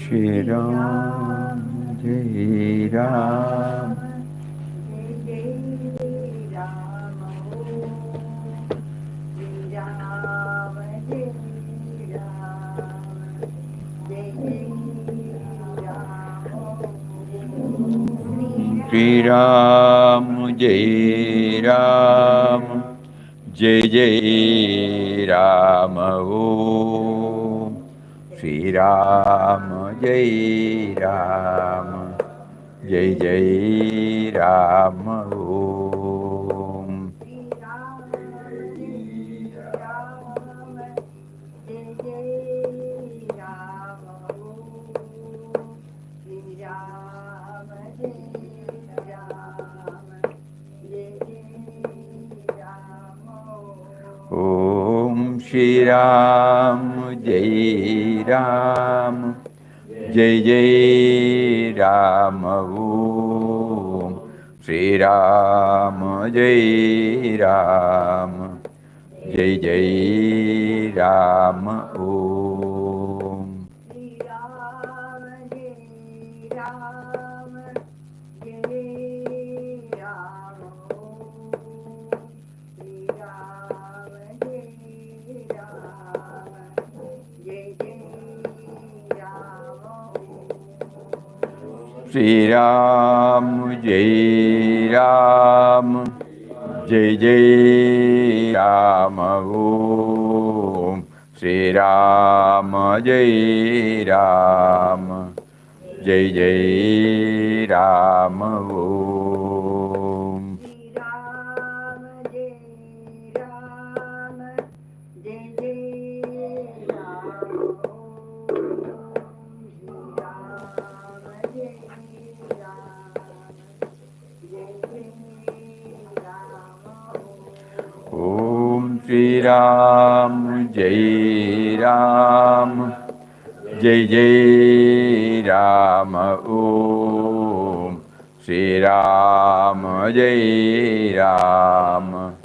Shri Ram, Jai Ram, Shri Ram, Jai Ram, Jai Jai Ram, Om. Shri Ram, Jai Ram, Jai Jai Ram, Om. Om Shri Ram, Jai Ram, Jai Jai Ram, Om. Shri Ram, Jai Ram, Jai Jai Ram, Om. Shri Ram, Jai Ram, Jai Jai Ram, Om. Shri Ram, Jai Ram, Jai Jai Ram, Om. Om Shri Ram, Jai Ram, Jai Jai Ram, Om. Shri Ram, Jai Ram,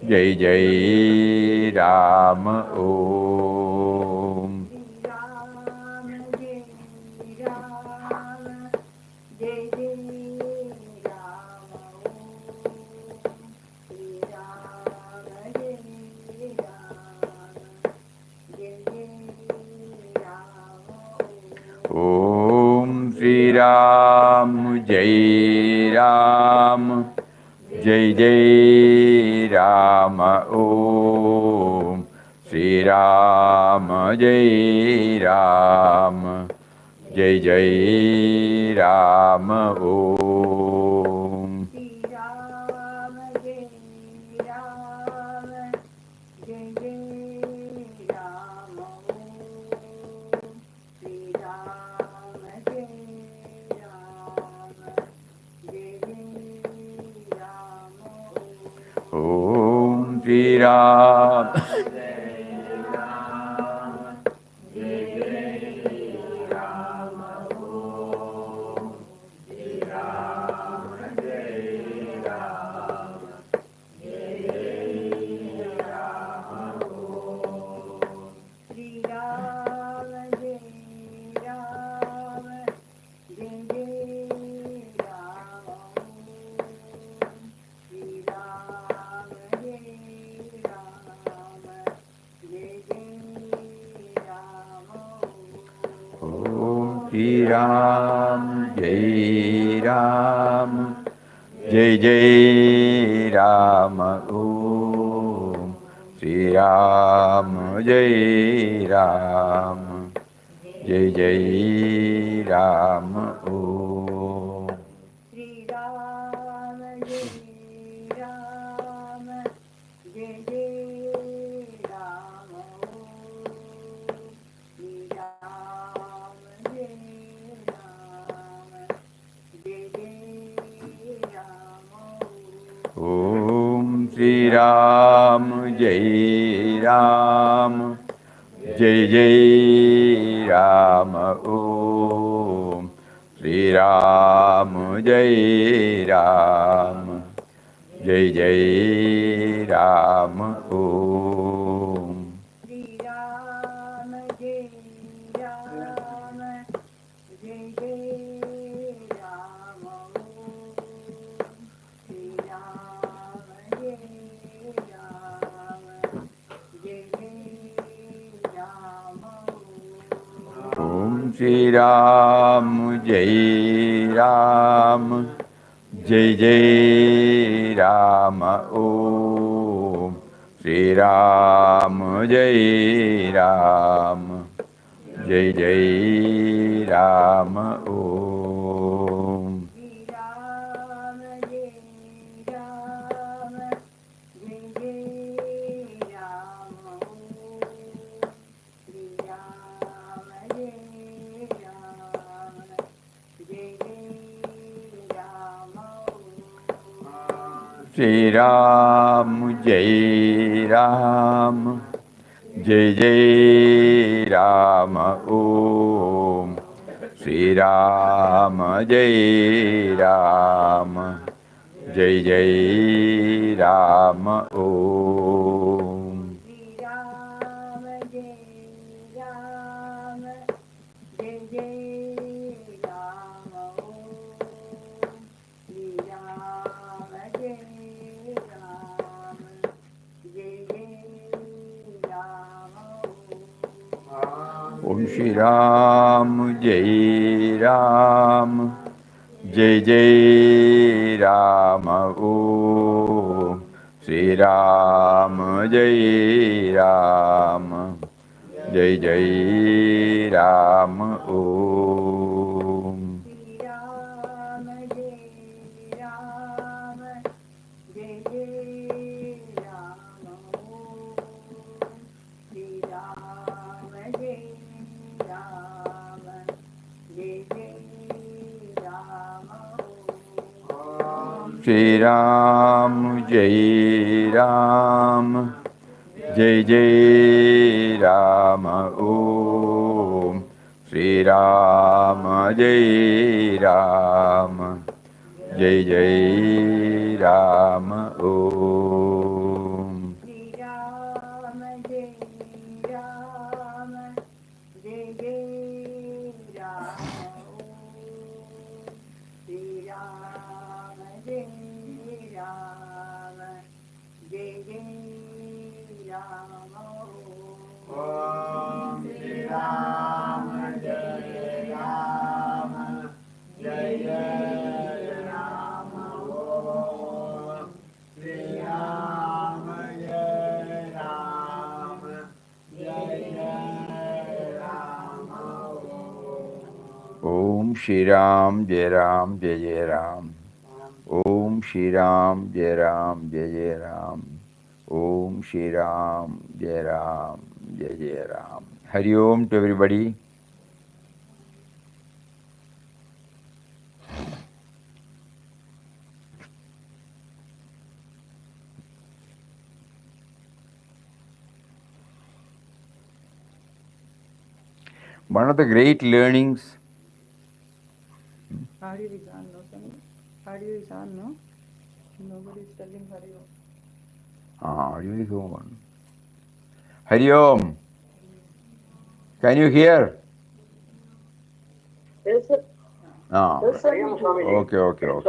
Jai Jai Ram, Om. Om Shri Ram, Jai Ram, Jai Jai Ram, Om. Shri Ram, Jai Ram, Jai Jai Ram, Om. Om Shri Ram, Shri Ram, Jai Ram, Jai Jai Ram, Om. Shri Ram, Jai Ram, Jai Jai Ram, Om. Shri Ram, Jai Ram, Jai Jai Ram, Shri Ram, Jai Ram, Jai Jai Ram. Om Shri Ram, Jai Ram, Jai Jai Ram, Om. Shri Ram, Jai Ram, Jai Jai Ram, Om. Shri Ram, Jai Ram, Jai Jai Ram, Shri Ram, Jai Ram, Jai Jai Ram. Om Shri Ram, Jai Ram, Jai Jai Ram, Om. Shri Ram, Jai Ram, Jai Jai Ram, Om. Shri Ram, Jai Ram, Jai Jai Ram, Shri Ram, Jai Ram, Jai Jai Ram. Shri Ram, Jai Ram, Jai Jai Ram, Om. Shri Ram, Jai Ram, Jai Jai Ram, Om. Shri Ram, Jai Ram, Jai Jai Ram, Shri Ram, Jai Ram, Jai Jai Ram. Om Shri Ram, Jai Ram, Jai Jai Ram, Om. Shri Ram, Jai Ram, Jai Jai Ram, Om. Shri Ram, Jai Ram, Jai Jai Ram, Shri Ram, Jai Ram, Jai Jai Ram. Shri Ram, Jai Ram, Jai Jai Ram, Om. Shri Ram, Jai Ram, Jai Jai Ram, Om. Shri Ram, Jai Ram, Jai Jai Ram, Shri Ram, Jai Ram, Jai Jai Ram. Om Shri Ram, Jai Ram, Jai Jai Ram. Om Shri Ram, Jai Ram, Jai Jai Ram. Om Shri Ram, Jai Ram, Jai Jai Ram. Om Shri Ram, Jai Ram, Jai Jai Ram. Om Shri Ram, Jai Ram, Jai Jai Ram. Hari Om to everybody. One of the great learnings. Audio is on, no, Swami? Audio is on, no? Nobody is telling Hari Om. Hari Om. Hari Om. Can you hear? Yes, sir. Ah. Yes, sir. Okay.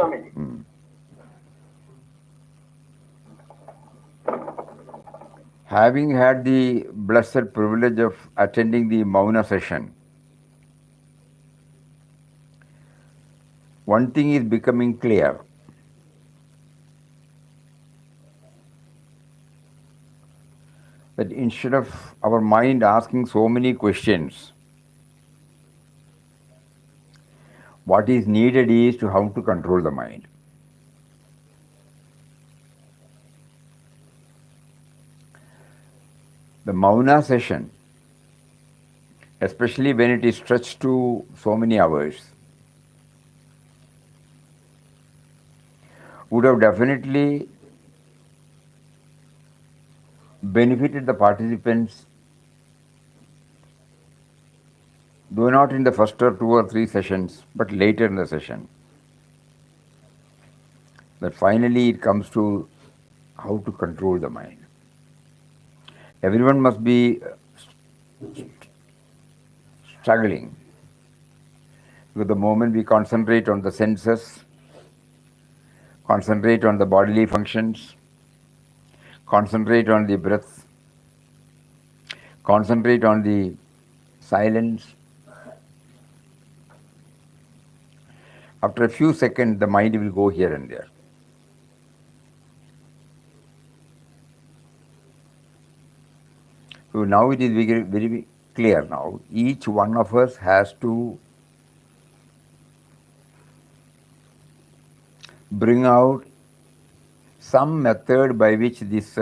Having had the blessed privilege of attending the Mauna session, one thing is becoming clear. That instead of our mind asking so many questions, what is needed is to how to control the mind. The Mauna session, especially when it is stretched to so many hours, would have definitely benefited the participants, though not in the first or 2 or 3 sessions, but later in the session. That finally it comes to how to control the mind. Everyone must be struggling. Because the moment we concentrate on the senses, concentrate on the bodily functions, concentrate on the breath, concentrate on the silence, after a few seconds the mind will go here and there. So now it is very, very clear now. Each one of us has to bring out some method by which this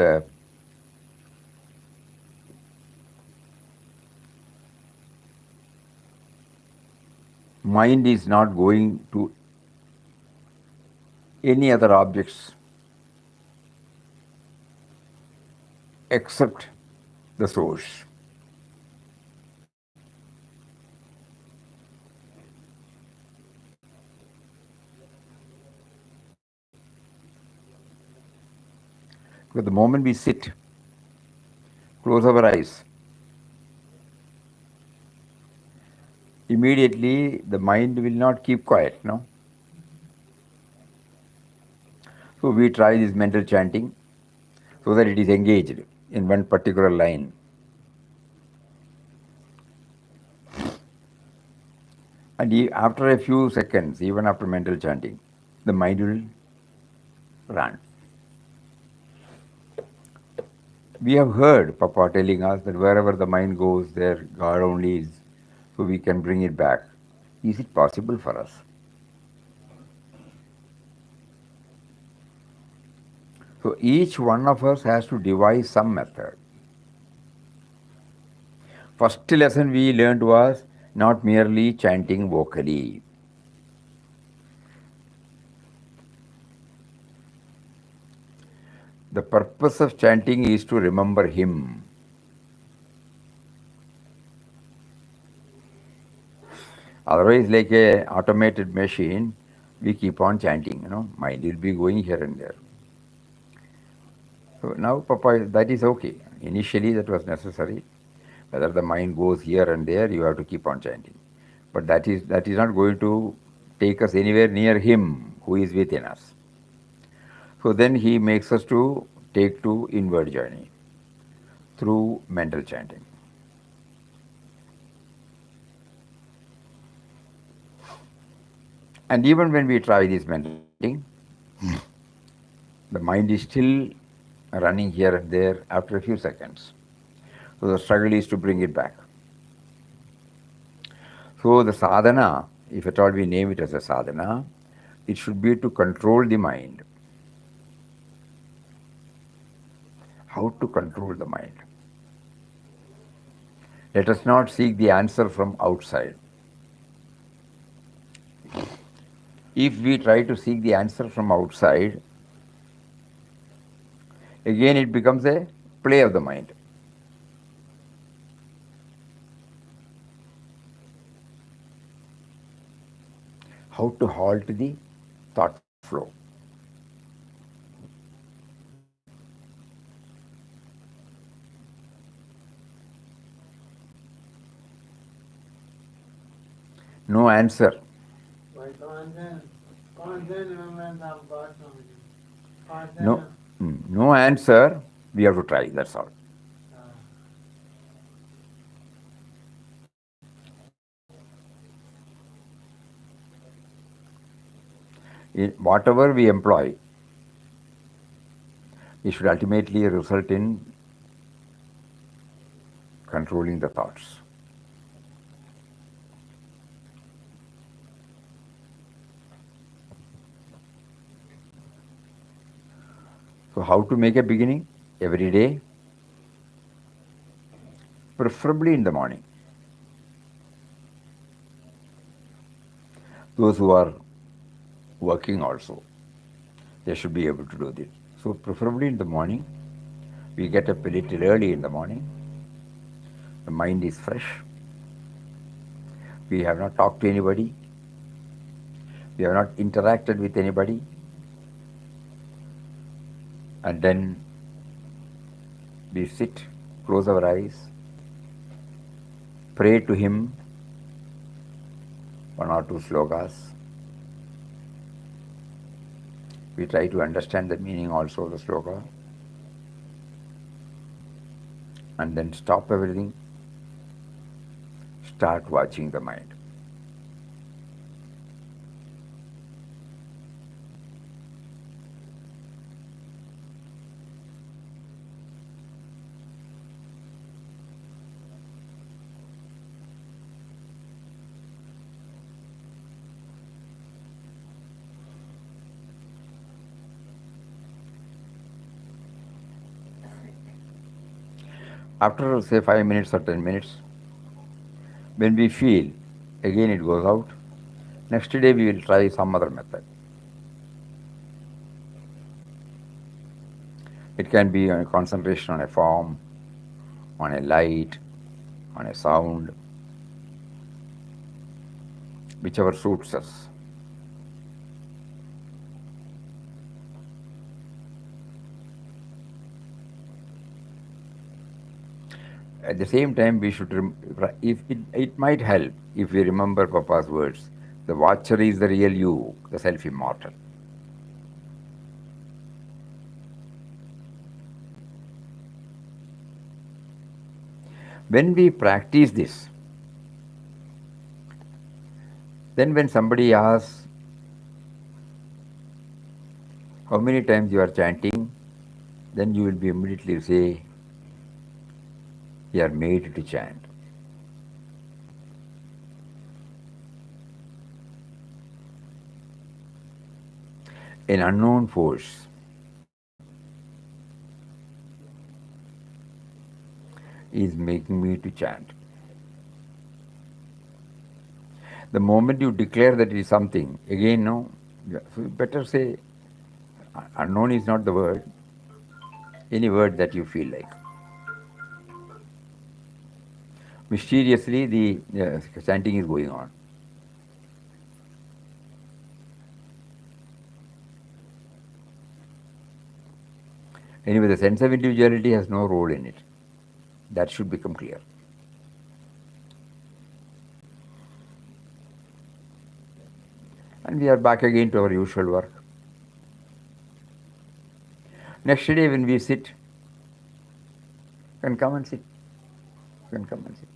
mind is not going to any other objects except the source. Because the moment we sit, close our eyes, immediately the mind will not keep quiet, no? So we try this mental chanting so that it is engaged in one particular line. And after a few seconds, even after mental chanting, the mind will run. We have heard Papa telling us that wherever the mind goes, there God only is, so we can bring it back. Is it possible for us? So each one of us has to devise some method. First lesson we learned was not merely chanting vocally. The purpose of chanting is to remember Him. Otherwise, like a automated machine, we keep on chanting, mind will be going here and there. So now, Papa, that is okay. Initially, that was necessary. Whether the mind goes here and there, you have to keep on chanting. But that is not going to take us anywhere near Him who is within us. So then He makes us to take to inward journey through mental chanting. And even when we try this mental chanting, the mind is still running here and there after a few seconds. So the struggle is to bring it back. So the sadhana, if at all we name it as a sadhana, it should be to control the mind. How to control the mind? Let us not seek the answer from outside. If we try to seek the answer from outside, again it becomes a play of the mind. How to halt the thought flow? No answer. By constant remembrance of God only. No answer. We have to try. That's all. In whatever we employ, it should ultimately result in controlling the thoughts. So how to make a beginning? Every day, preferably in the morning. Those who are working also, they should be able to do this. So preferably in the morning, we get up a little early in the morning. The mind is fresh. We have not talked to anybody. We have not interacted with anybody. And then we sit, close our eyes, pray to him one or two slokas. We try to understand the meaning also of the sloka. And then stop everything, start watching the mind. After say 5 minutes or 10 minutes, when we feel again it goes out, next day we will try some other method. It can be a concentration on a form, on a light, on a sound, whichever suits us. At the same time, we should, if it might help if we remember Papa's words, the watcher is the real you, the self immortal. When we practice this, then when somebody asks how many times you are chanting, then you will be immediately say, you are made to chant. An unknown force is making me to chant. The moment you declare that it is something, again, no, so better say, unknown is not the word, any word that you feel like. Mysteriously, the chanting is going on. Anyway, the sense of individuality has no role in it. That should become clear. And we are back again to our usual work. Next day when we sit, you can come and sit. You can come and sit.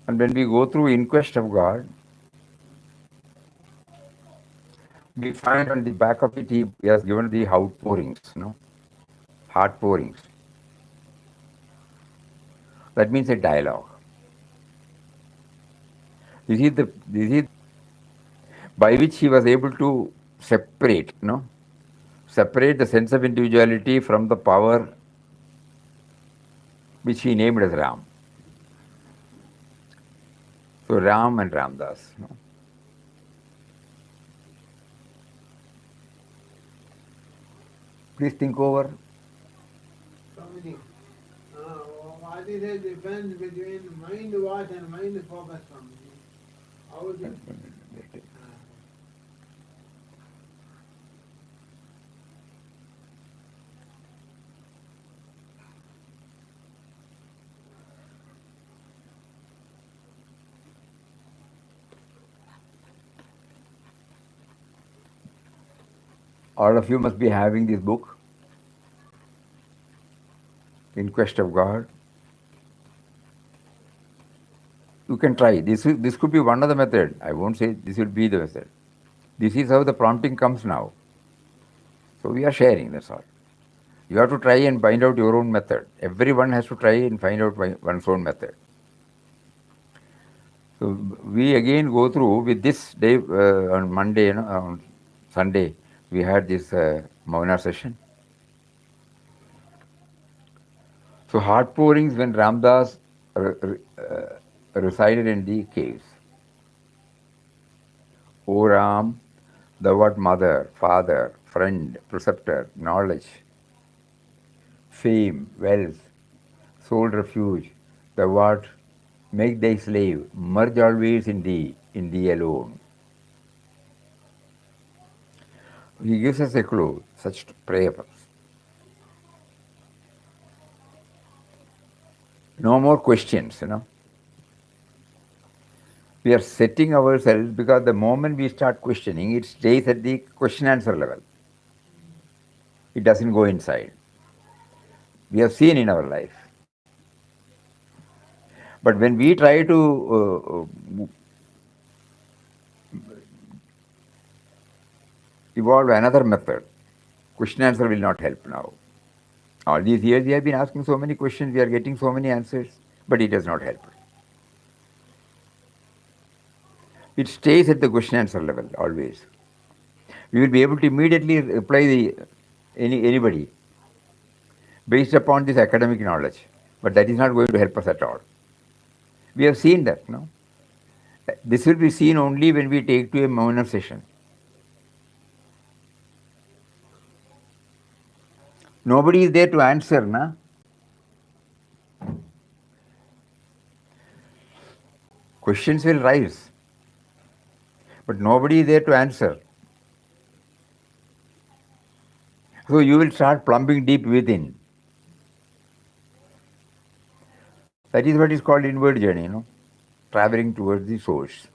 And when we go through In Quest of God, we find on the back of it he has given the outpourings, no? Heart pourings. That means a dialogue. This is by which he was able to separate, no? Separate the sense of individuality from the power which he named as Ram. So Ram and Ramdas. No? Please think over. Swamiji, what is the difference between mind watch and mind focus, Swamiji? How is it? All of you must be having this book, In Quest of God. You can try. This could be one of the method. I won't say this will be the method. This is how the prompting comes now. So we are sharing, that's all. You have to try and find out your own method. Everyone has to try and find out one's own method. So we again go through with this day on Monday, on Sunday, we had this Mauna session. So heart pourings when Ramdas resided in the caves. O Ram, thou art mother, father, friend, preceptor, knowledge, fame, wealth, sole refuge, thou art, make thy slave, merge always in thee alone. He gives us a clue, such prayers. No more questions. We are setting ourselves because the moment we start questioning, it stays at the question answer level. It doesn't go inside. We have seen in our life. But when we try to evolve another method, question answer will not help now. All these years we have been asking so many questions, we are getting so many answers, but it does not help. It stays at the question answer level always. We will be able to immediately reply anybody based upon this academic knowledge, but that is not going to help us at all. We have seen that, no? This will be seen only when we take to a Mauna session. Nobody is there to answer, na? Questions will rise, but nobody is there to answer. So you will start plumbing deep within. That is what is called inward journey, traveling towards the source.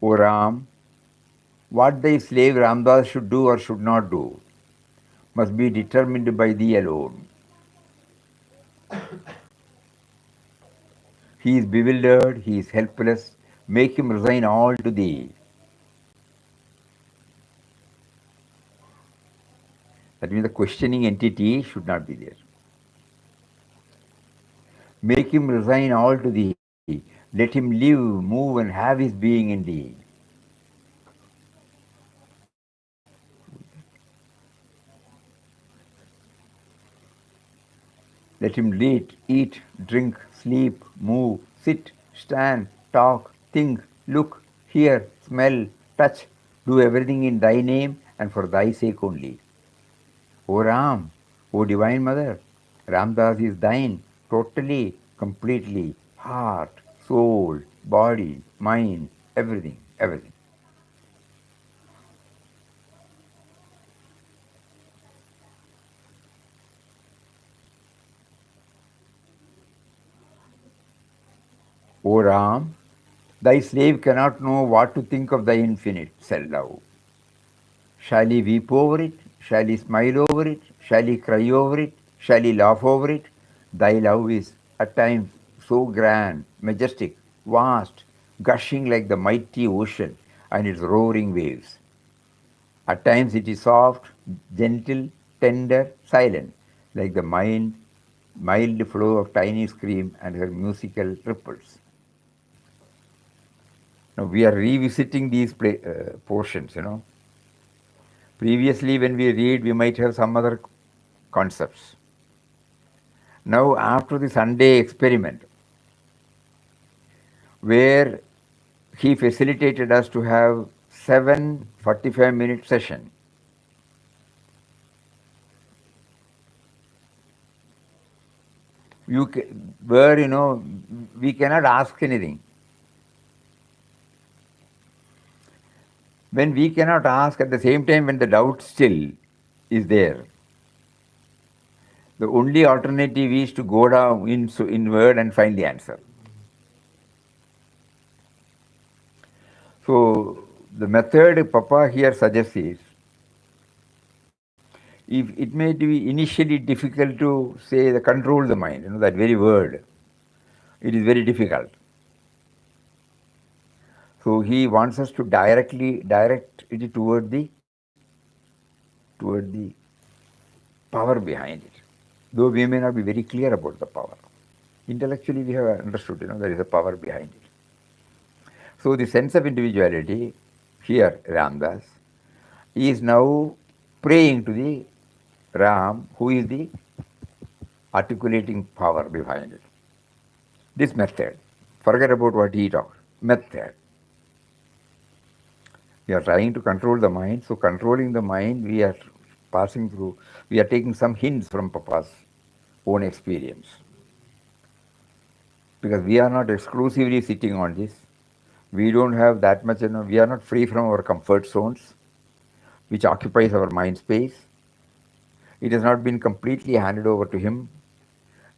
O Ram, what thy slave Ramdas should do or should not do must be determined by thee alone. He is bewildered, he is helpless, make him resign all to thee. That means the questioning entity should not be there. Make him resign all to thee. Let him live, move, and have his being in thee. Let him eat, drink, sleep, move, sit, stand, talk, think, look, hear, smell, touch, do everything in thy name and for thy sake only. O Ram, O Divine Mother, Ramdas is thine, totally, completely, heart, soul, body, mind, everything, everything. O Ram, thy slave cannot know what to think of thy infinite self-love. Shall he weep over it? Shall he smile over it? Shall he cry over it? Shall he laugh over it? Thy love is at times so grand, majestic, vast, gushing like the mighty ocean and its roaring waves. At times it is soft, gentle, tender, silent, like the mild flow of tiny scream and her musical ripples. Now we are revisiting these portions. Previously, when we read, we might have some other concepts. Now, after the Sunday experiment, where he facilitated us to have 7 45-minute session, where we cannot ask anything. When we cannot ask, at the same time when the doubt still is there, the only alternative is to go down inward and find the answer. So the method Papa here suggests is, if it may be initially difficult to say the control the mind, that very word, it is very difficult. So he wants us to direct it toward the power behind it. Though we may not be very clear about the power. Intellectually we have understood, there is a power behind it. So the sense of individuality, here Ramdas, is now praying to the Ram, who is the articulating power behind it. This method, forget about what he talks, method. We are trying to control the mind, so controlling the mind, we are passing through, we are taking some hints from Papa's own experience. Because we are not exclusively sitting on this. We don't have that much, we are not free from our comfort zones, which occupies our mind space. It has not been completely handed over to him.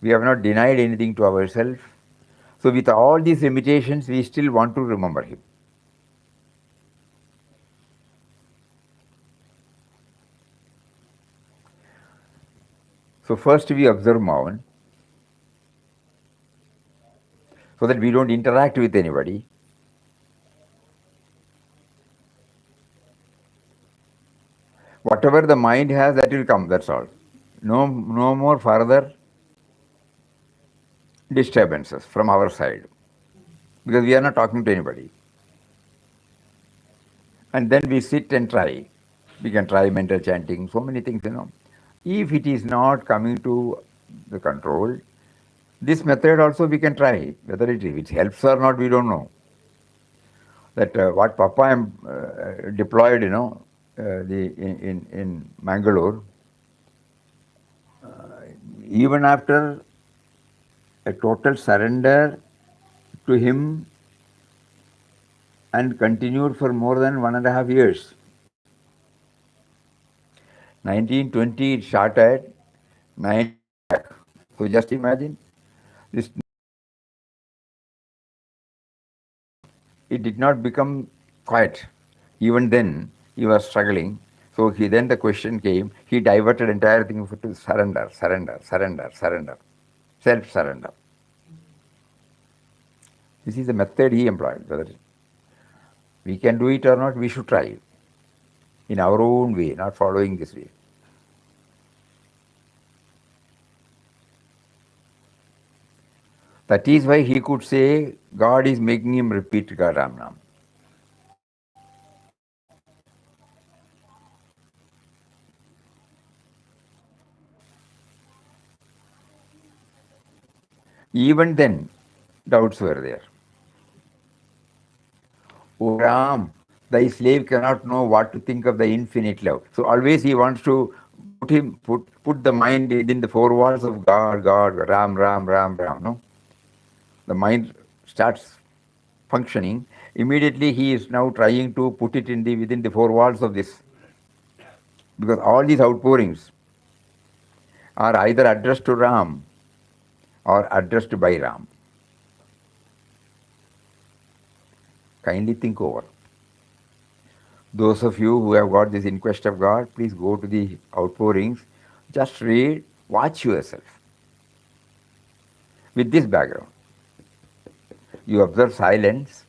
We have not denied anything to ourselves. So with all these limitations, we still want to remember him. So first we observe Mavan, so that we don't interact with anybody. Whatever the mind has, that will come, that's all. No more further disturbances from our side, because we are not talking to anybody. And then we sit and try. We can try mental chanting, so many things, If it is not coming to the control, this method also we can try. Whether it helps or not, we don't know. That what Papa am deployed, in Mangalore, even after a total surrender to him and continued for more than 1.5 years. 1920 it started, 9 back. So just imagine, this, it did not become quiet. Even then, he was struggling. So then the question came, he diverted entire thing to surrender, surrender, surrender, surrender, self-surrender. This is the method he employed. Whether we can do it or not, we should try it in our own way, not following this way. That is why he could say God is making him repeat Ram Nam. Even then, doubts were there. O Ram, thy slave cannot know what to think of the infinite love. So always he wants to put the mind within the four walls of God, God, Ram, Ram, Ram, Ram. No? The mind starts functioning. Immediately he is now trying to put it within the four walls of this. Because all these outpourings are either addressed to Ram or addressed by Ram. Kindly think over. Those of you who have got this inquest of God, please go to the outpourings, just read, watch yourself with this background. You observe silence,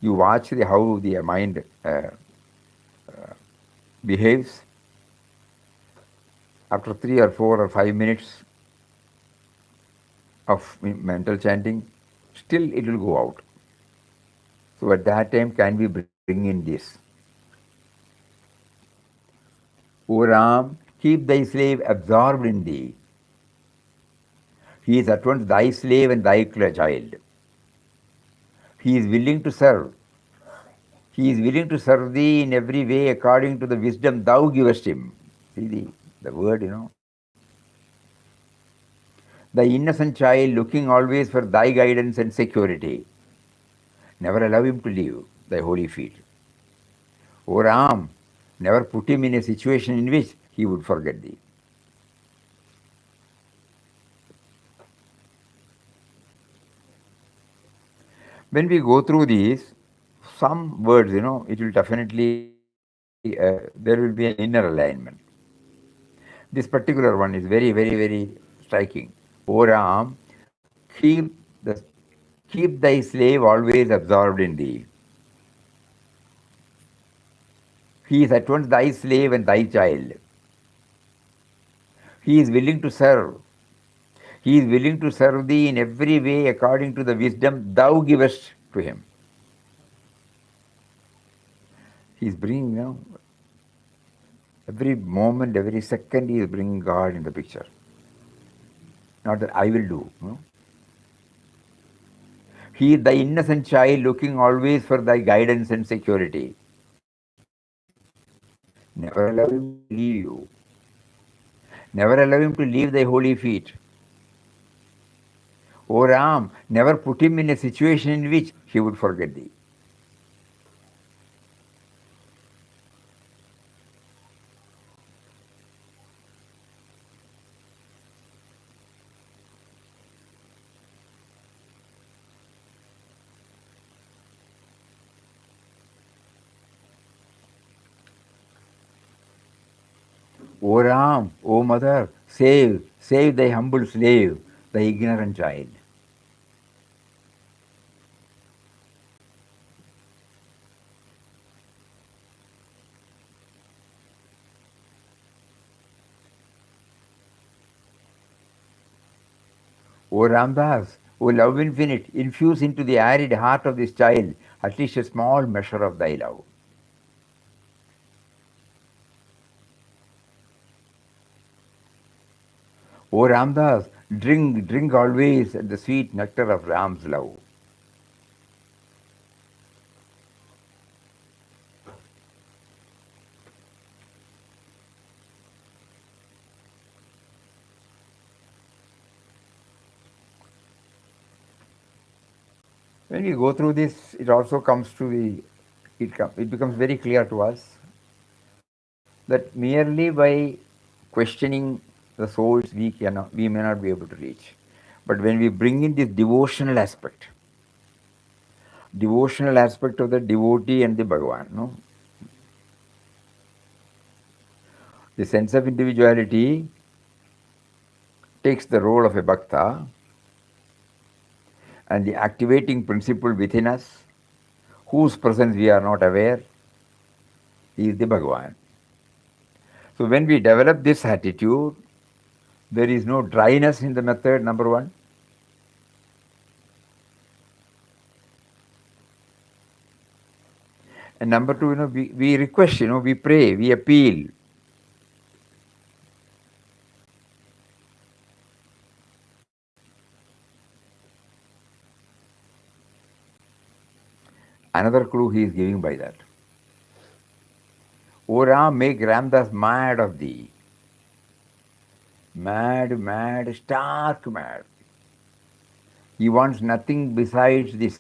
you watch how the mind behaves. After 3 or 4 or 5 minutes of mental chanting, still it will go out. So at that time, can we bring in this? O Ram, keep thy slave absorbed in thee. He is at once thy slave and thy child. He is willing to serve. He is willing to serve thee in every way according to the wisdom thou givest him. See the word, The innocent child looking always for thy guidance and security. Never allow him to leave thy holy feet. O Ram, never put him in a situation in which he would forget thee. When we go through these, some words, it will definitely, there will be an inner alignment. This particular one is very, very, very striking. O Ram, keep, the, keep thy slave always absorbed in thee. He is at once thy slave and thy child. He is willing to serve. He is willing to serve thee in every way according to the wisdom thou givest to him. He is bringing, every moment, every second, he is bringing God in the picture. Not that I will do. He is thy innocent child looking always for thy guidance and security. Never allow him to leave you. Never allow him to leave thy holy feet. O Ram, never put him in a situation in which he would forget thee. O Ram, O mother, save thy humble slave, thy ignorant child. O Ramdas, O love infinite, infuse into the arid heart of this child at least a small measure of thy love. O Ramdas, drink always the sweet nectar of Ram's love. When we go through this, it also comes to it becomes very clear to us that merely by questioning the souls we may not be able to reach. But when we bring in this devotional aspect of the devotee and the Bhagavan, the sense of individuality takes the role of a bhakta, and the activating principle within us, whose presence we are not aware, is the Bhagavan. So when we develop this attitude, there is no dryness in the method, number one. And number two, we request, we pray, we appeal. Another clue he is giving by that. O Ram, make Ramdas mad of thee. Mad, stark mad. He wants nothing besides this.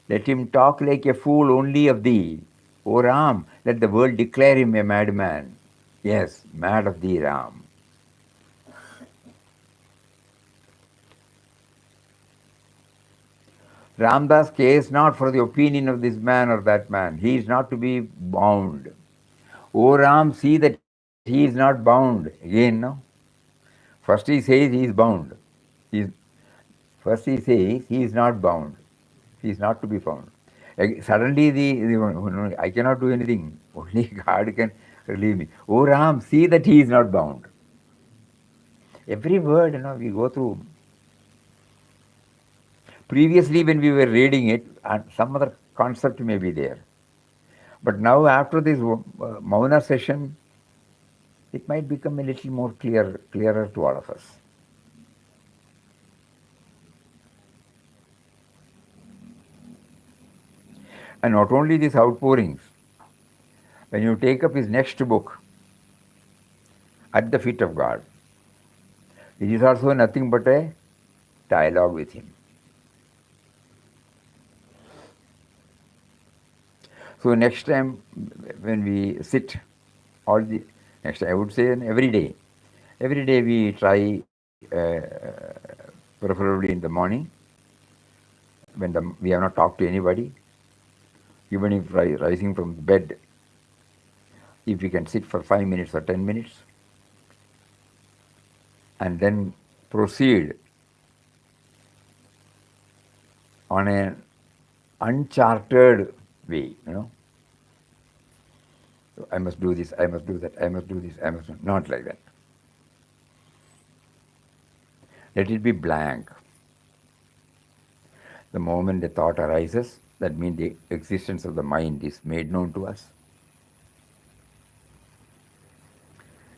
Let him talk like a fool only of thee. O Ram, let the world declare him a madman. Yes, mad of thee, Ram. Ramdas cares not for the opinion of this man or that man. He is not to be bound. O Ram, see that he is not bound. Again, no? First he says he is bound. He is, first he says he is not bound. He is not to be found. Suddenly I cannot do anything. Only God can relieve me. O Ram, see that he is not bound. Every word, we go through. Previously, when we were reading it, some other concept may be there. But now, after this Mauna session, it might become a little more clearer to all of us. And not only these outpourings, when you take up his next book, At the Feet of God, it is also nothing but a dialogue with him. So next time when we sit, next time I would say every day we try, preferably in the morning, when we have not talked to anybody, Even if rising from the bed, if you can sit for 5 minutes or 10 minutes and then proceed on an uncharted way, I must do this, I must do that, I must do this, I must not like that. Let it be blank. The moment the thought arises, that means the existence of the mind is made known to us.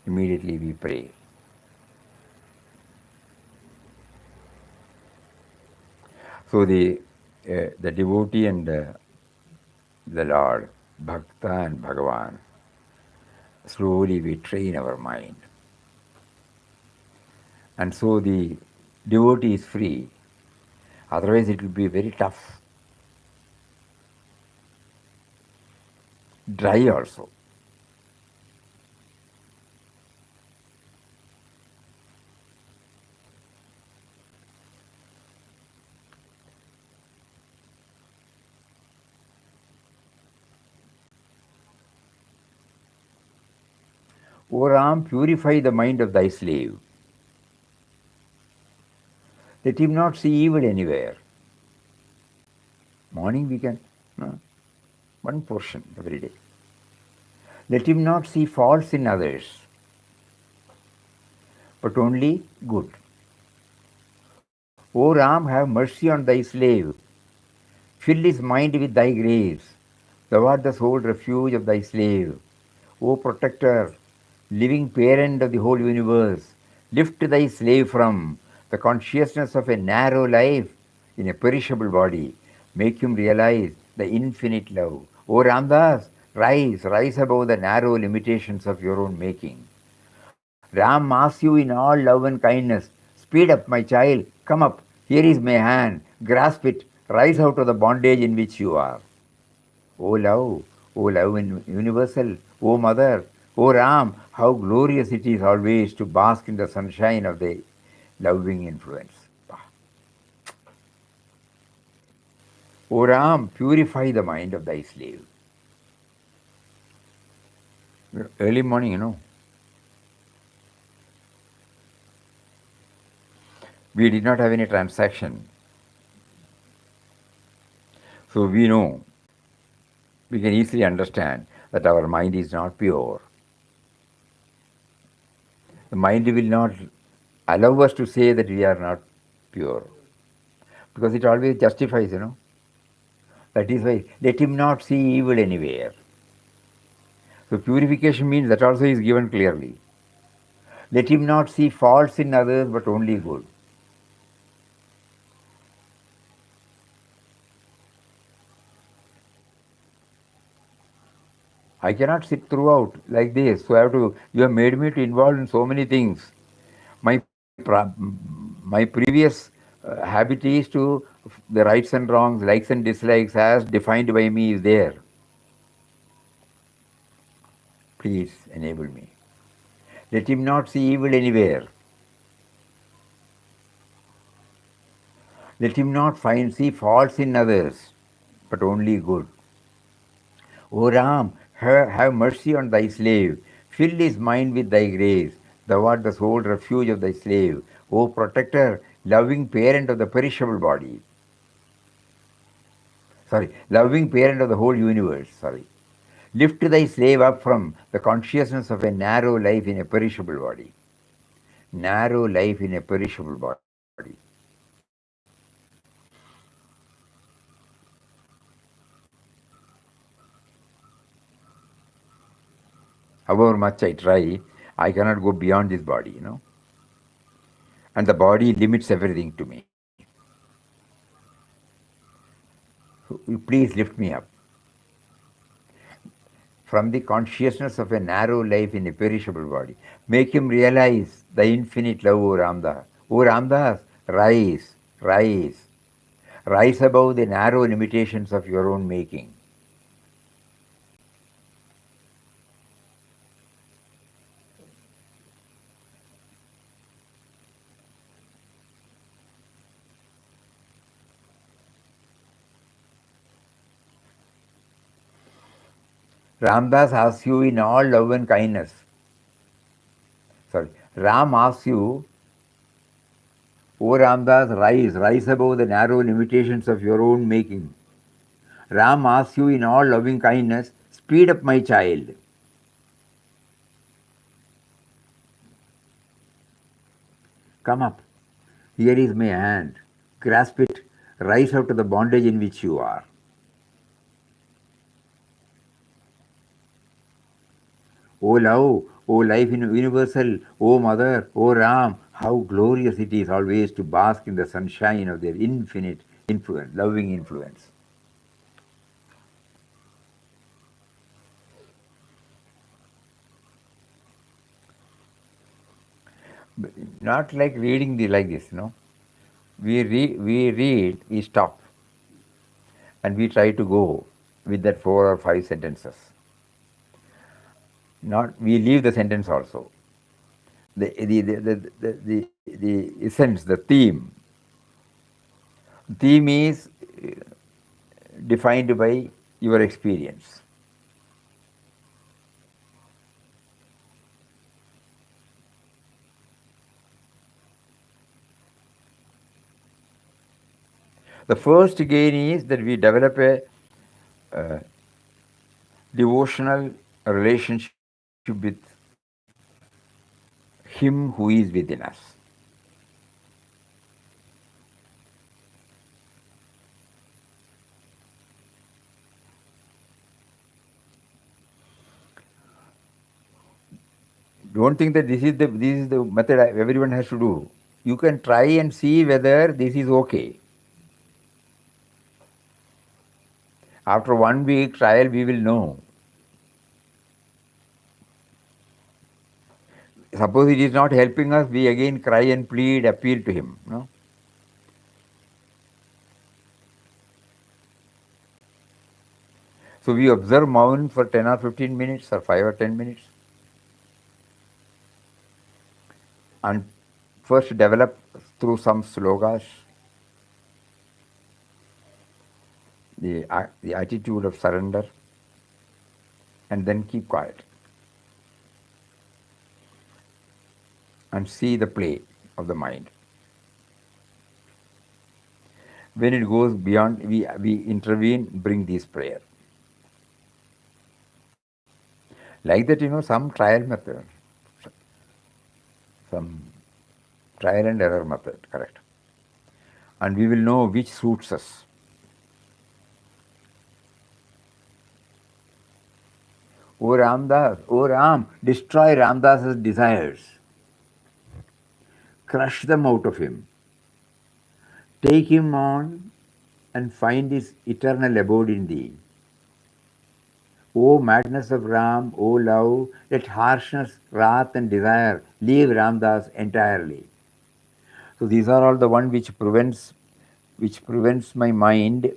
Immediately we pray. So the devotee and the Lord, Bhakta and Bhagavan, slowly we train our mind. And so the devotee is free. Otherwise it will be very tough, dry also. O Ram, purify the mind of thy slave. Let him not see evil anywhere. Morning we can, one portion every day. Let him not see faults in others, but only good. O Ram, have mercy on thy slave. Fill his mind with thy grace. Thou art the sole refuge of thy slave. O protector, living parent of the whole universe, lift thy slave from the consciousness of a narrow life in a perishable body. Make him realize the infinite love. O Ramdas, rise above the narrow limitations of your own making. Ram asks you in all love and kindness, speed up, my child, come up. Here is my hand, grasp it, rise out of the bondage in which you are. O love universal, O mother, O Ram, how glorious it is always to bask in the sunshine of the loving influence. O Ram, purify the mind of thy slave. Early morning, we did not have any transaction. So we know, we can easily understand that our mind is not pure. The mind will not allow us to say that we are not pure, because it always justifies. That is why, let him not see evil anywhere. So purification means that also is given clearly. Let him not see faults in others, but only good. I cannot sit throughout like this, so you have made me to involve in so many things. My my previous habit is to, the rights and wrongs, likes and dislikes as defined by me is there. Please enable me. Let him not see evil anywhere. Let him not see faults in others, but only good. O Ram, have mercy on thy slave. Fill his mind with thy grace. Thou art the sole refuge of thy slave. O protector, loving parent of the perishable body. Loving parent of the whole universe. Lift thy slave up from the consciousness of a narrow life in a perishable body. Narrow life in a perishable body. However much I try, I cannot go beyond this body. And the body limits everything to me. So you please lift me up from the consciousness of a narrow life in a perishable body. Make him realize the infinite love, O Ramdas. O Ramdas, rise. Rise above the narrow limitations of your own making. Ramdas asks you in all love and kindness. Sorry, Ram asks you, O Ramdas, rise above the narrow limitations of your own making. Ram asks you in all loving kindness, speed up, my child. Come up. Here is my hand. Grasp it. Rise out of the bondage in which you are. O love, O life universal, O mother, O Ram, how glorious it is always to bask in the sunshine of their infinite influence, loving influence. Not like reading like this, no. We read, we stop, and we try to go with that 4 or 5 sentences. Not we leave the sentence also. The essence, the theme is defined by your experience. The first gain is that we develop a devotional relationship with Him who is within us. Don't think that this is the method everyone has to do. You can try and see whether this is okay. After 1 week trial, we will know. Suppose it is not helping us, we again cry and plead, appeal to Him. No? So we observe Maun for 10 or 15 minutes or 5 or 10 minutes and first develop through some slogas the attitude of surrender and then keep quiet and see the play of the mind. When it goes beyond, we intervene, bring this prayer. Like that, some trial method, some trial and error method, correct. And we will know which suits us. O Ramdas, O Ram, destroy Ramdas's desires. Crush them out of him. Take him on and find his eternal abode in thee. O madness of Ram, O love, let harshness, wrath and desire leave Ramdas entirely. So these are all the one which prevents my mind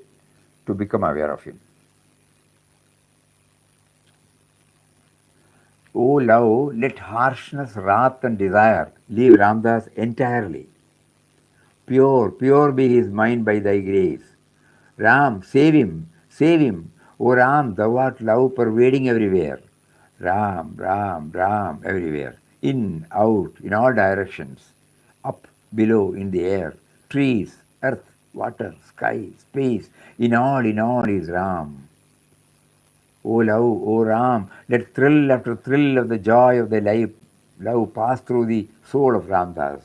to become aware of him. O love, let harshness, wrath and desire leave Ramdas entirely. Pure, pure be his mind by thy grace. Ram, save him, save him. O Ram, thou art love pervading everywhere. Ram, Ram, Ram, everywhere. In, out, in all directions. Up, below, in the air. Trees, earth, water, sky, space. In all is Ram. O love, O Ram, let thrill after thrill of the joy of thy life, love pass through the soul of Ramdas.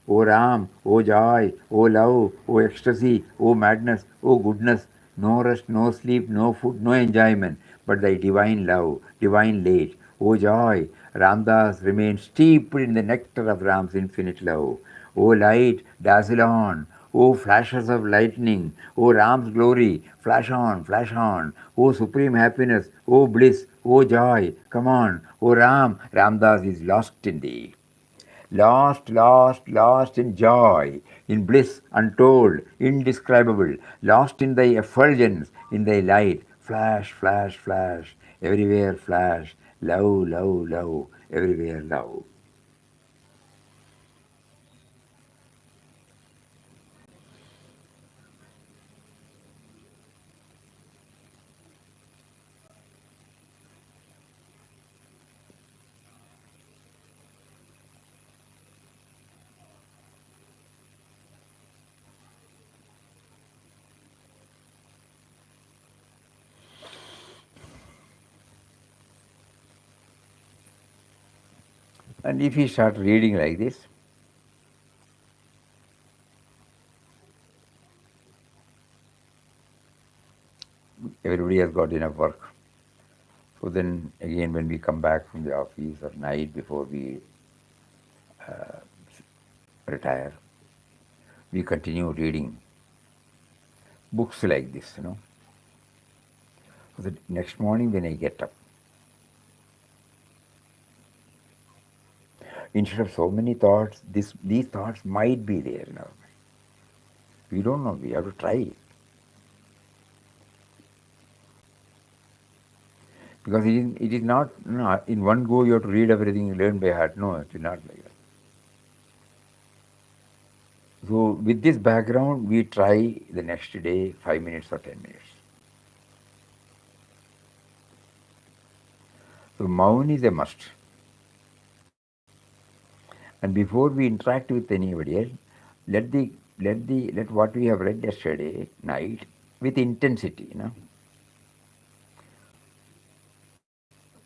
O Ram, O joy, O love, O ecstasy, O madness, O goodness, no rest, no sleep, no food, no enjoyment, but thy divine love, divine light. O joy, Ramdas remains steeped in the nectar of Ram's infinite love. O light, dazzle on. O flashes of lightning, O Ram's glory, flash on, flash on. O supreme happiness, O bliss, O joy, come on. O Ram, Ramdas is lost in thee. Lost, lost, lost in joy, in bliss untold, indescribable, lost in thy effulgence, in thy light. Flash, flash, flash, everywhere flash. Love, love, love, everywhere love. And if we start reading like this, everybody has got enough work. So then again, when we come back from the office or night before we retire, we continue reading books like this, So the next morning when I get up, instead of so many thoughts, these thoughts might be there in our mind. We don't know. We have to try it. Because it is not, in one go you have to read everything, learn by heart. No, it is not like that. So with this background, we try the next day 5 minutes or 10 minutes. So Maun is a must. And before we interact with anybody else, let what we have read yesterday night with intensity.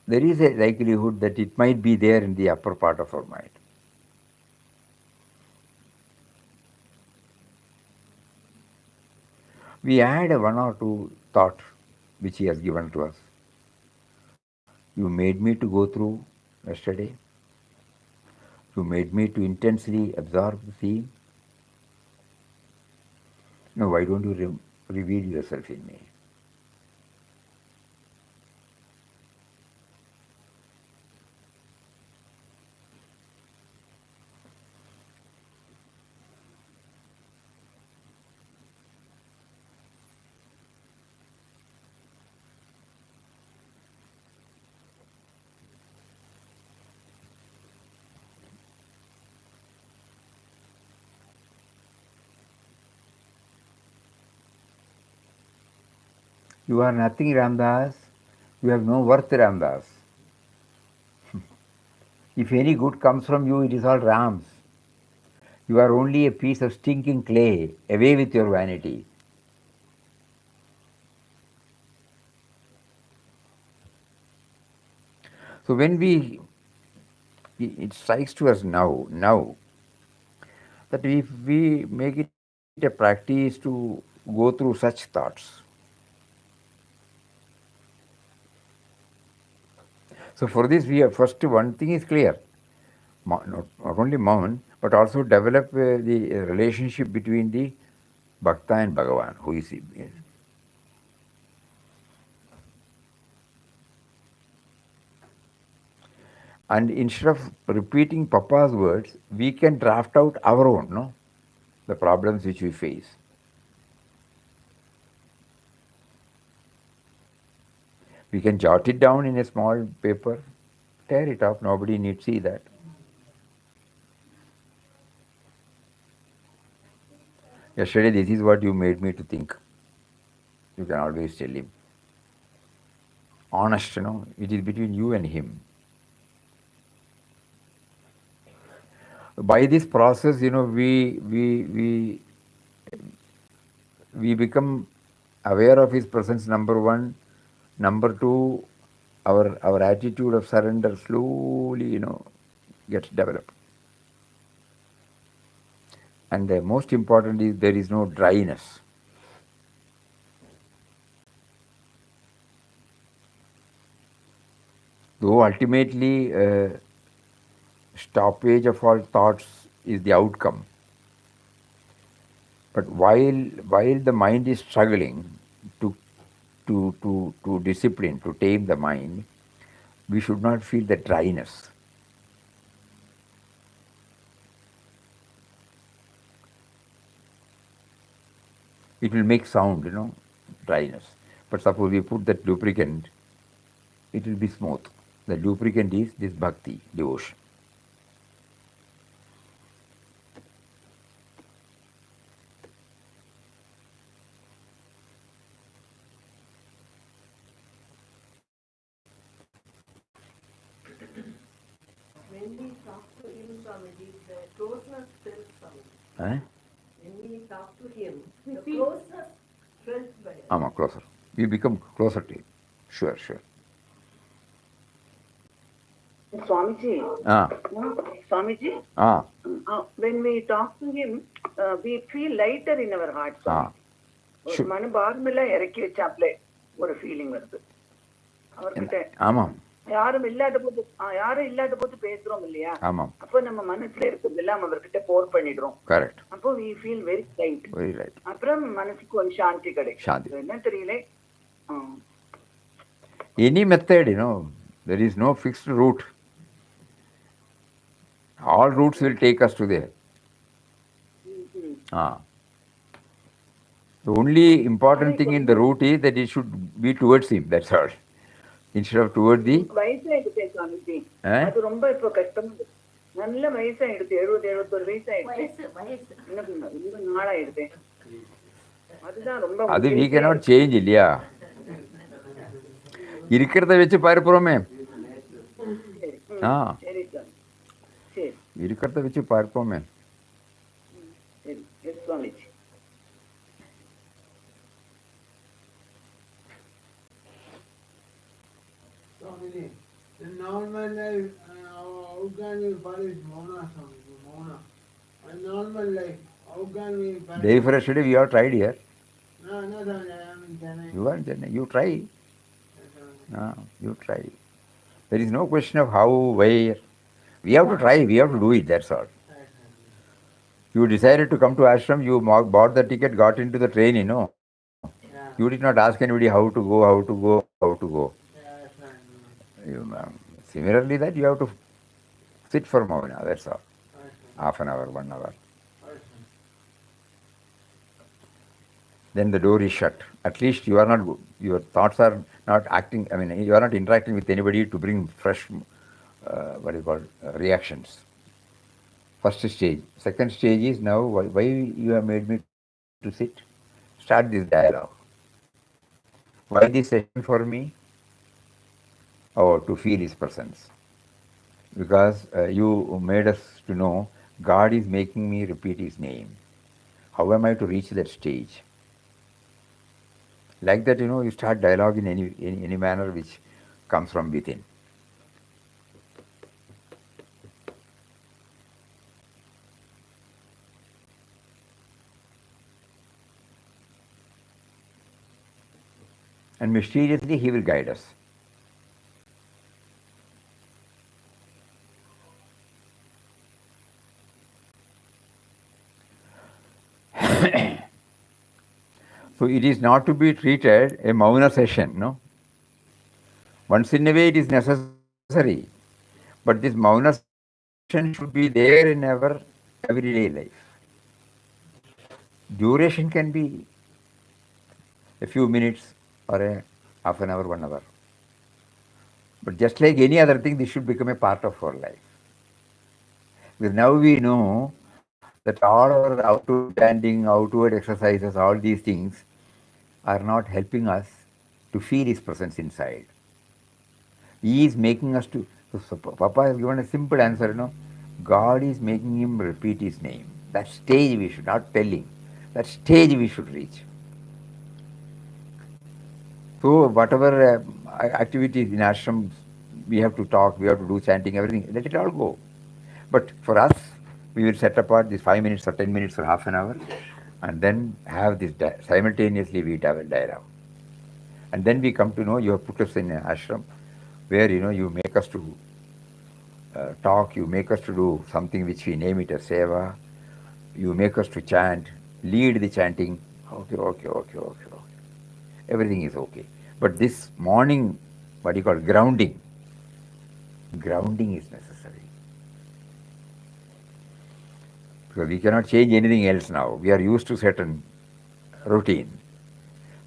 There is a likelihood that it might be there in the upper part of our mind. We add a one or two thought which he has given to us. You made me to go through yesterday. You made me to intensely absorb the theme. Now, why don't you reveal yourself in me? You are nothing, Ramdas. You have no worth, Ramdas. If any good comes from you, it is all Ram's. You are only a piece of stinking clay. Away with your vanity. So when it strikes to us now, that if we make it a practice to go through such thoughts, so for this we have first one thing is clear, not only Mahan, but also develop the relationship between the Bhakta and Bhagavan, who is. And instead of repeating Papa's words, we can draft out our own, the problems which we face. We can jot it down in a small paper, tear it up, nobody need see that. Yesterday, this is what you made me to think. You can always tell him. Honest, it is between you and him. By this process, we become aware of his presence, number one. Number two, our attitude of surrender slowly, gets developed. And the most important is there is no dryness. Though ultimately stoppage of all thoughts is the outcome. But while the mind is struggling to discipline, to tame the mind, we should not feel the dryness. It will make sound, dryness. But suppose we put that lubricant, it will be smooth. The lubricant is this bhakti, devotion. When we talk to him, Swamiji, the closeness still sounds. Eh? When we talk to him, the closeness felt by us. Closer. We become closer to him. Sure. Swamiji, Swamiji, when we talk to him, we feel lighter in our heart, Swamiji. மன பாரமெல்லாம் இறக்கி வச்சாப்ல ஒரு feeling வருது அவர்கிட்ட. ஆமாம், யாரும் இல்லாத போது பேசுறோம் இல்லையா? ஆமாம். அப்போ நம்ம மனசுல இருக்கிறது எல்லாம் அவர்கிட்ட போர் பண்ணிடுறோம். கரெக்ட். அப்போ we feel very light. Very right. அப்புறம் மனசுக்கு ஒரு சாந்தி கிடைக்கும். சாந்தி. என்ன தெரியல. Any method, there is no fixed route. All routes will take us to there. The only important thing in the route is that it should be towards him. That's all. Instead of towards the. வயசாயிடுச்சு சுவாமிஜி. அது ரொம்ப இப்போ கஷ்டமா இருக்கு. நல்ல வயசாயிடுச்சு. 70-71 வயசாயிடுச்சு. இன்னும் நாளாயிடுச்சு. அதுதான் ரொம்ப. அது we cannot change இல்லையா? இருக்கிறத வச்சு பார்க்கிறோமே. சரி சார். சரி. இருக்கிறத வச்சு பார்ப்போமே. சரி. Swamiji. In normal life, how can we polish Mona, Swamiji? Mona. In normal life, how can we polish? Differentially, we have tried here. No, Swamiji, I am in Chennai. You are in Chennai. You try. You try. There is no question of how, where. We have to try. We have to do it. That's all. You decided to come to ashram. You bought the ticket, got into the train. You did not ask anybody how to go. Similarly, that you have to sit for Mauna, that's all. Half an hour, 1 hour. Then the door is shut. At least you are not, your thoughts are not acting, you are not interacting with anybody to bring fresh, reactions. First stage. Second stage is now, why you have made me to sit? Start this dialogue. Why this session for me? To feel his presence. Because you made us to know God is making me repeat his name. How am I to reach that stage? Like that, you start dialogue in any manner which comes from within. And mysteriously he will guide us. So it is not to be treated a Mauna session, no? Once in a way it is necessary, but this Mauna session should be there in our everyday life. Duration can be a few minutes or a half an hour, 1 hour. But just like any other thing, this should become a part of our life. Because now we know that all our outward chanting, outward exercises, all these things are not helping us to feel his presence inside. He is making us to. So Papa has given a simple answer, God is making him repeat his name. That stage we should, not telling, that stage we should reach. So whatever activities in ashrams, we have to talk, we have to do chanting, everything, let it all go. But for us, we will set apart these 5 minutes or 10 minutes or half an hour, and then have this, simultaneously we have a dialogue. And then we come to know you have put us in an ashram where, you make us to talk, you make us to do something which we name it as seva, you make us to chant, lead the chanting, okay. Everything is okay. But this morning, grounding is necessary. Because we cannot change anything else now. We are used to certain routine.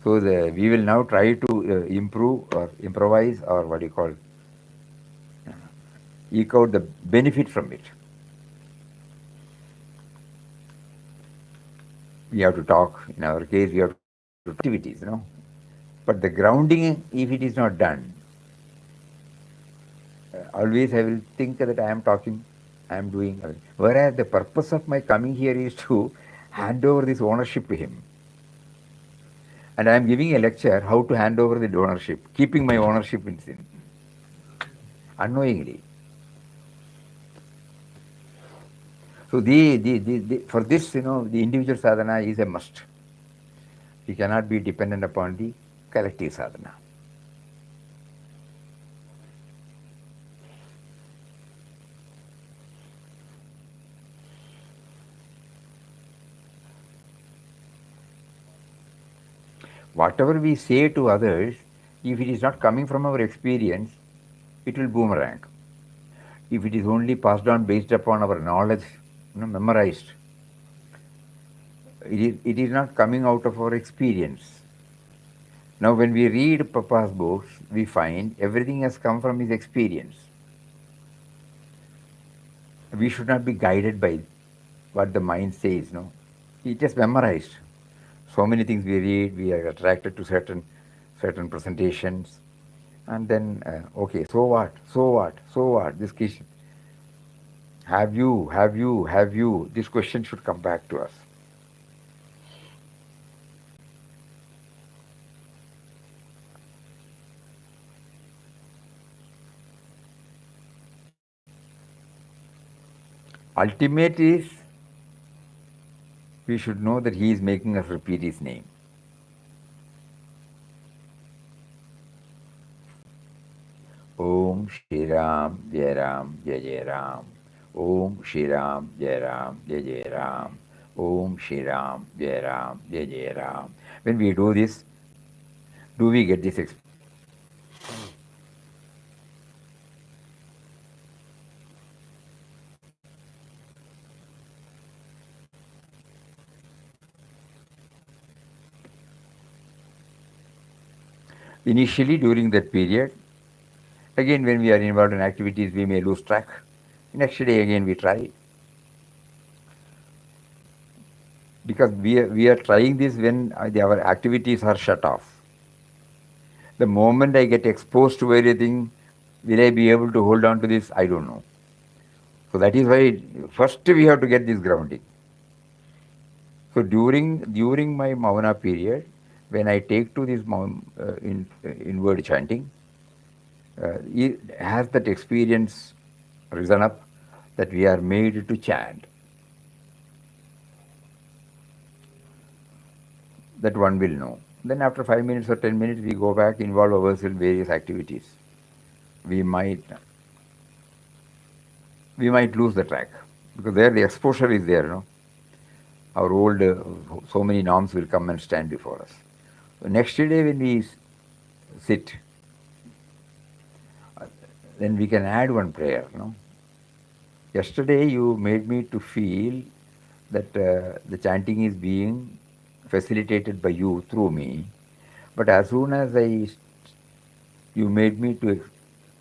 So we will now try to improve or improvise or eke out the benefit from it. We have to talk. In our case, we have to do activities, But the grounding, if it is not done, always I will think that I am talking, I am doing. Whereas the purpose of my coming here is to hand over this ownership to him. And I am giving a lecture how to hand over the ownership, keeping my ownership in sin. Unknowingly. So for this, the individual sadhana is a must. We cannot be dependent upon the collective sadhana. Whatever we say to others, if it is not coming from our experience, it will boomerang. If it is only passed on based upon our knowledge, memorized, it is not coming out of our experience. Now, when we read Papa's books, we find everything has come from his experience. We should not be guided by what the mind says, no. He just memorized. So many things we read, we are attracted to certain presentations, and then okay, so what, so what, so what? This question, have you? This question should come back to us. Ultimate is we should know that he is making us repeat his name. Om Shri Ram Jai Ram Jai Jai Ram. Om Shri Ram Jai Ram Jai Jai Ram. Om Shri Ram Jai Ram Jai Jai Ram. When we do this, do we get this experience? Initially, during that period, again when we are involved in activities, we may lose track. Next day again we try. Because we are trying this when our activities are shut off. The moment I get exposed to everything, will I be able to hold on to this? I don't know. So that is why first we have to get this grounding. So during my Mauna period, when I take to this inward chanting, has that experience risen up that we are made to chant? That one will know. Then after 5 minutes or 10 minutes, we go back, involve ourselves in various activities. We might lose the track because there the exposure is there. No, our old so many norms will come and stand before us. So next day when we sit, then we can add one prayer. No, yesterday you made me to feel that the chanting is being facilitated by you through me, but as soon as you made me to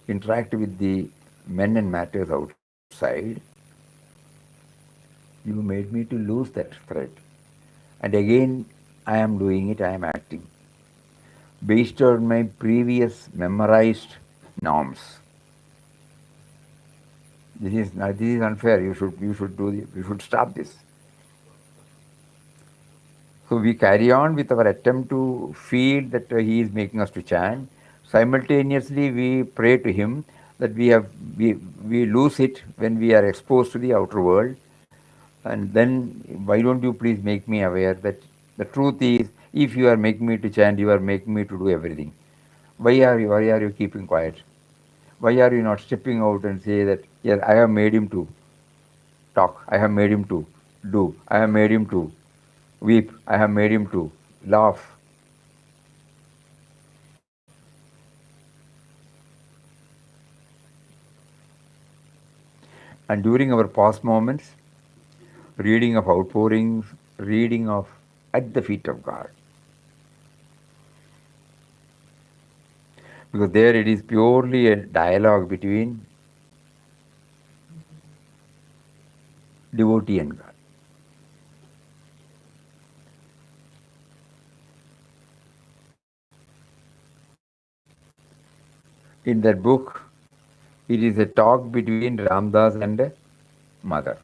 interact with the men and matters outside, you made me to lose that thread. And again, I am doing it, I am acting based on my previous memorized norms. This is unfair. You should stop this. So we carry on with our attempt to feel that he is making us to chant. Simultaneously, we pray to him that we lose it when we are exposed to the outer world. And then, why don't you please make me aware that the truth is, if you are making me to chant, you are making me to do everything. Why are you keeping quiet? Why are you not stepping out and say that, yes, I have made him to talk, I have made him to do, I have made him to weep, I have made him to laugh. And during our past moments, reading of outpourings, reading of at the feet of God. Because there it is purely a dialogue between devotee and God. In that book, it is a talk between Ramdas and Mother.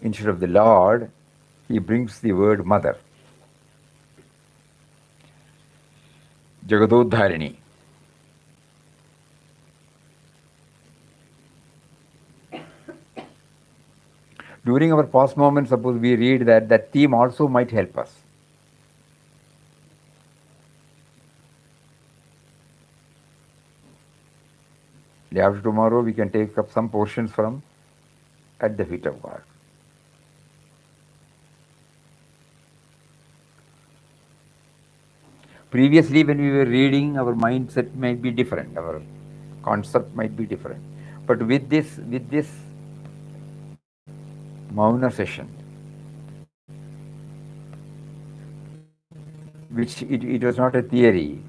Instead of the Lord, he brings the word Mother, Jagadodharini. During our past moments, suppose we read that theme also might help us. Day after tomorrow, we can take up some portions from At the Feet of God. Previously, when we were reading, our mindset might be different, our concept might be different. But with this Mauna session, which it was not a theory,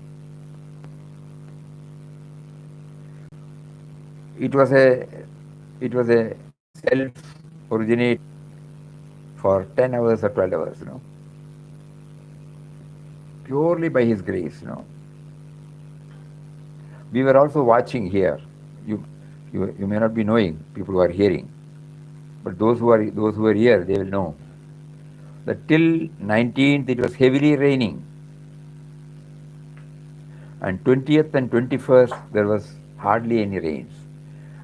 it was a self-originate for 10 hours or 12 hours, purely by His grace, We were also watching here. You may not be knowing, people who are hearing, but those who are here, they will know that till 19th it was heavily raining, and 20th and 21st there was hardly any rains,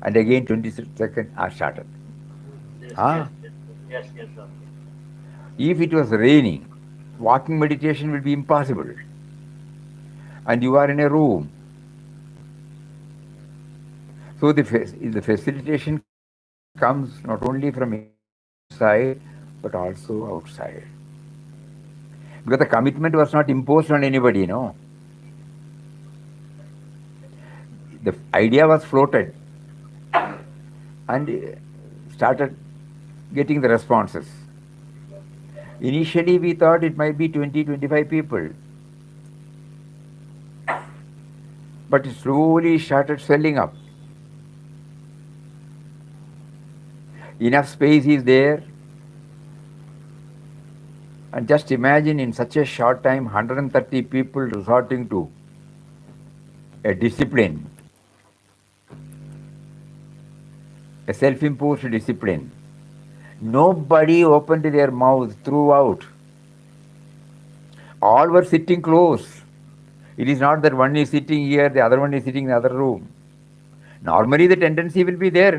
and again 22nd are started. Yes. If it was raining, walking meditation will be impossible, and you are in a room. So the facilitation comes not only from inside but also outside, because the commitment was not imposed on anybody. The idea was floated and started getting the responses. Initially, we thought it might be 20-25 people, but it slowly started swelling up. Enough space is there, and just imagine in such a short time 130 people resorting to a discipline, a self-imposed discipline. Nobody opened their mouth throughout. All were sitting close. It is not that one is sitting here, the other one is sitting in the other room. Normally the tendency will be there,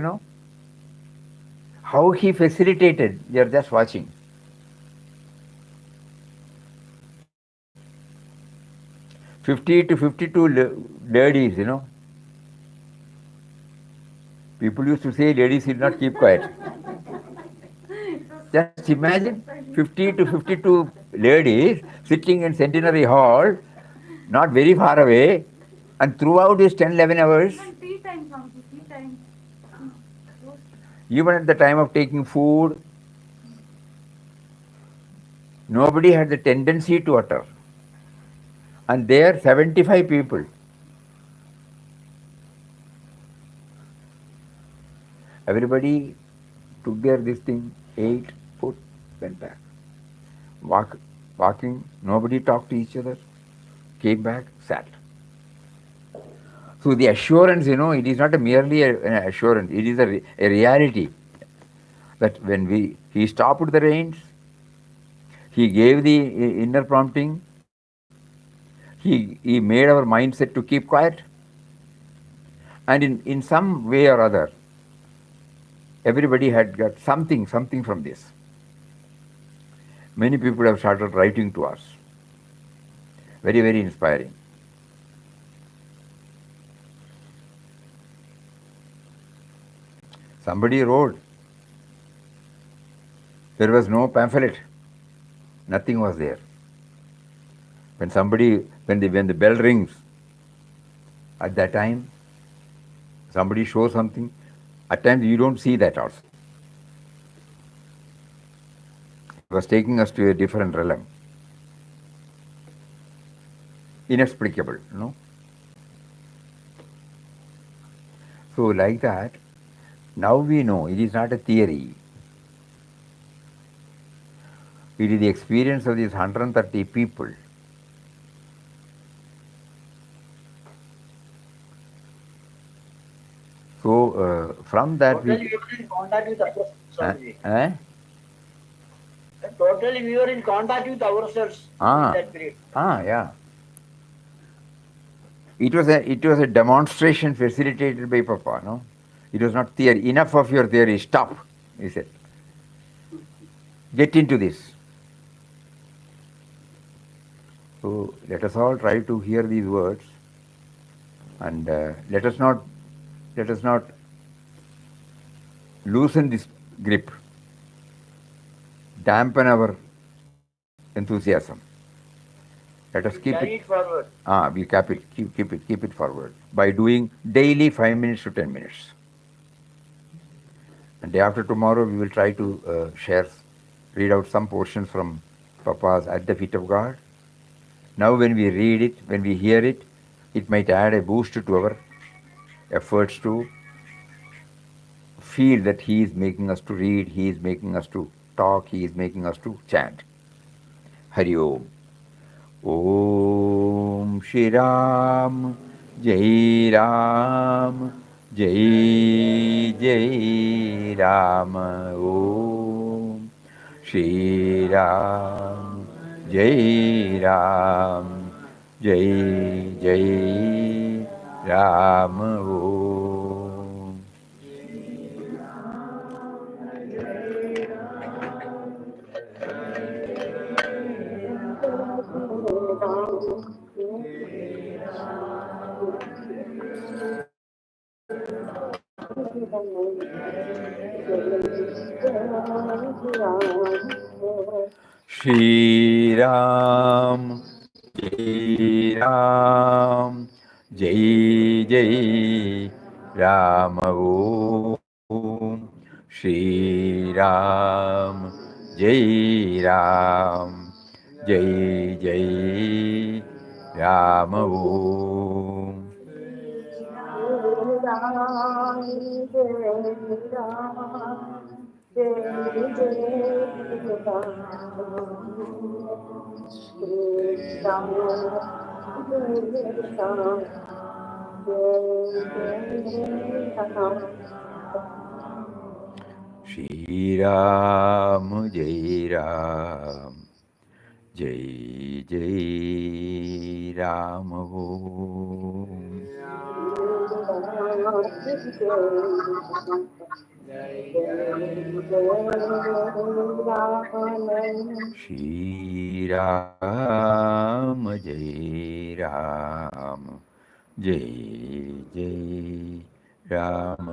How he facilitated, we are just watching. 50 to 52 ladies, People used to say ladies will not keep quiet. Just imagine 50 to 52 ladies sitting in Centenary Hall, not very far away, and throughout these 10-11 hours, even at the time of taking food, nobody had the tendency to utter. And there 75 people. Everybody took this thing, ate, put, went back. Walking, nobody talked to each other, came back, sat. So the assurance, it is not merely an assurance, it is a reality that when he stopped the rains, he gave the inner prompting, he made our mindset to keep quiet, and in some way or other, everybody had got something from this. Many people have started writing to us. Very, very inspiring. Somebody wrote, there was no pamphlet. Nothing was there. When the bell rings, at that time, somebody shows something, at times you don't see that also. It was taking us to a different realm. Inexplicable, So like that, now we know it is not a theory. It is the experience of these 130 people. So from that totally we were in contact with ourselves. Totally we were in contact with ourselves in that period. Yeah. It was a demonstration facilitated by Papa, no? It was not theory. Enough of your theory, stop, he said. get into this. So let us all try to hear these words, and let us not loosen this grip, dampen our enthusiasm. Let us keep it forward. We keep it forward by doing daily 5 minutes to 10 minutes. And day after tomorrow, we will try to read out some portions from Papa's At the Feet of God. Now, when we read it, when we hear it, it might add a boost to our efforts to feel that He is making us to read, He is making us to talk, He is making us to chant. Hari Om. Om Shri Ram, Jai Ram, Jai Jai Ram. Om Shri Ram, Jai Ram, Jai Jai Ram. Om. Shri Ram, Jai Ram, Jai Jai Ram. Om Shri Ram, Jai Ram, Jai Jai Ram. Om. Shri Ram, Jai Ram, Jai Jai Ram. Om. Shri Ram, Jai Ram, Jai Jai Ram.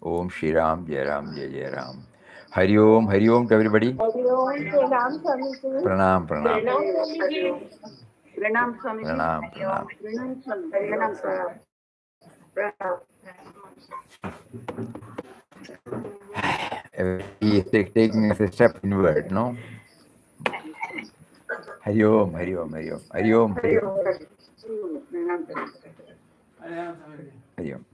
Om Shri Ram, Jai Ram, Jai Jai Ram. Hari Om to everybody. Pranam, pranam. Pranam Swamiji. Pranam, pranam. Pranam Swamiji. He is taking us a step inward, no? Hari Om, Hari Om, Hari Om, Hari Om, Hari Om. Hari Om.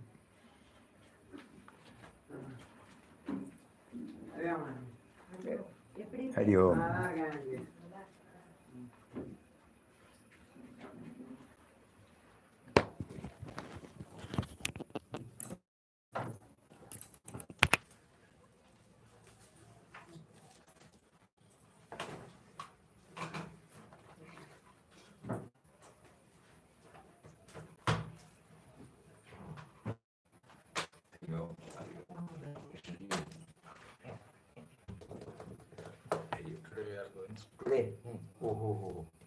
Hari Om. Today. Oh, oh, oh.